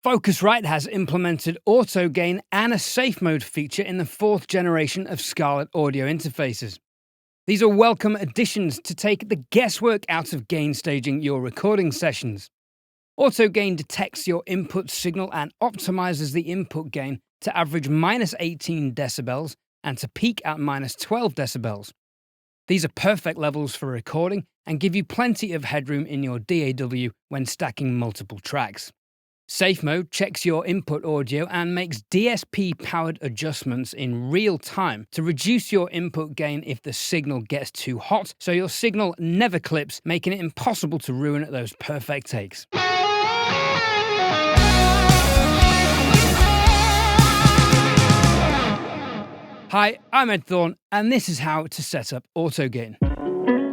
Focusrite has implemented auto gain and a safe mode feature in the 4th generation of Scarlett audio interfaces. These are welcome additions to take the guesswork out of gain staging your recording sessions. Auto gain detects your input signal and optimizes the input gain to average -18 decibels and to peak at -12 decibels. These are perfect levels for recording and give you plenty of headroom in your DAW when stacking multiple tracks. Safe mode checks your input audio and makes DSP-powered adjustments in real time to reduce your input gain if the signal gets too hot, so your signal never clips, making it impossible to ruin those perfect takes. Hi, I'm Ed Thorne, and this is how to set up auto gain.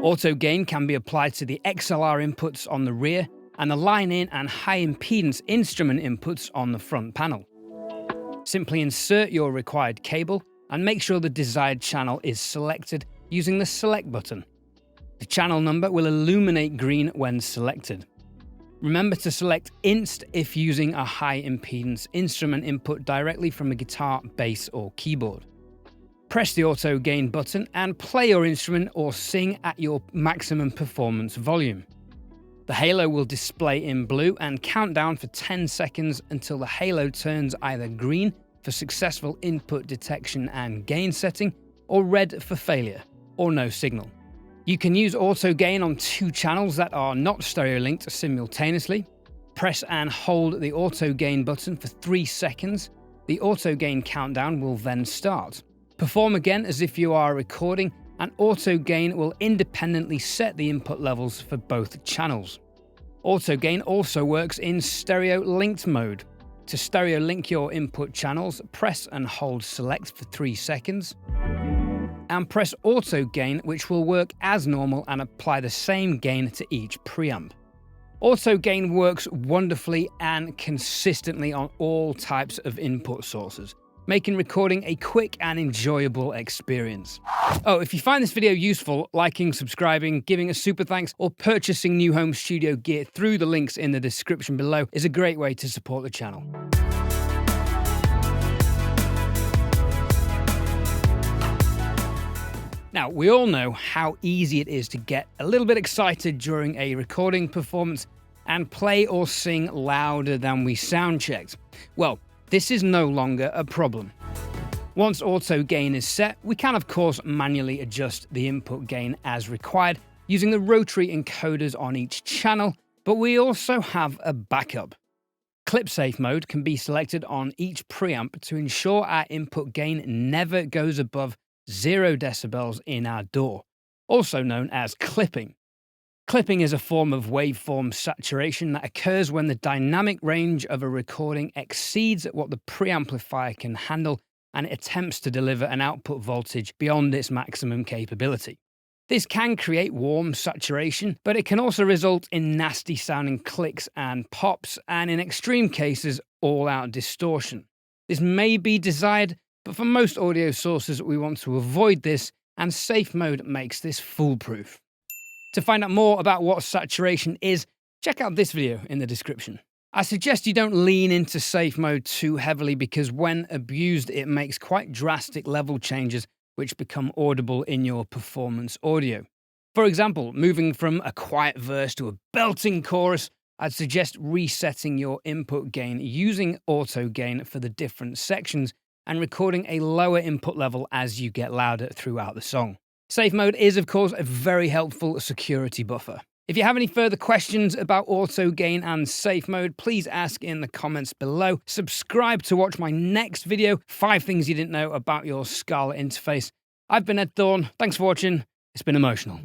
Auto gain can be applied to the XLR inputs on the rear and the line-in and high-impedance instrument inputs on the front panel. Simply insert your required cable and make sure the desired channel is selected using the Select button. The channel number will illuminate green when selected. Remember to select Inst if using a high-impedance instrument input directly from a guitar, bass, or keyboard. Press the auto gain button and play your instrument or sing at your maximum performance volume. The halo will display in blue and count down for 10 seconds until the halo turns either green for successful input detection and gain setting, or red for failure, or no signal. You can use auto gain on 2 channels that are not stereo linked simultaneously. Press and hold the auto gain button for 3 seconds. The auto gain countdown will then start. Perform again as if you are recording, and auto gain will independently set the input levels for both channels. Auto gain also works in stereo linked mode. To stereo link your input channels, press and hold select for 3 seconds, and press auto gain, which will work as normal and apply the same gain to each preamp. Auto gain works wonderfully and consistently on all types of input sources, making recording a quick and enjoyable experience. Oh, if you find this video useful, liking, subscribing, giving a super thanks, or purchasing new home studio gear through the links in the description below is a great way to support the channel. Now, we all know how easy it is to get a little bit excited during a recording performance and play or sing louder than we sound checked. Well, this is no longer a problem. Once auto gain is set, we can of course manually adjust the input gain as required using the rotary encoders on each channel, but we also have a backup. Clip safe mode can be selected on each preamp to ensure our input gain never goes above 0 decibels in our DAW, also known as clipping. Clipping is a form of waveform saturation that occurs when the dynamic range of a recording exceeds what the preamplifier can handle and it attempts to deliver an output voltage beyond its maximum capability. This can create warm saturation, but it can also result in nasty sounding clicks and pops, and in extreme cases, all-out distortion. This may be desired, but for most audio sources we want to avoid this, and safe mode makes this foolproof. To find out more about what saturation is, check out this video in the description. I suggest you don't lean into safe mode too heavily because when abused it makes quite drastic level changes which become audible in your performance audio. For example, moving from a quiet verse to a belting chorus, I'd suggest resetting your input gain using auto gain for the different sections and recording a lower input level as you get louder throughout the song. Safe mode is, of course, a very helpful security buffer. If you have any further questions about auto gain and safe mode, please ask in the comments below. Subscribe to watch my next video, 5 things you didn't know about your Scarlett interface. I've been Ed Thorne. Thanks for watching. It's been emotional.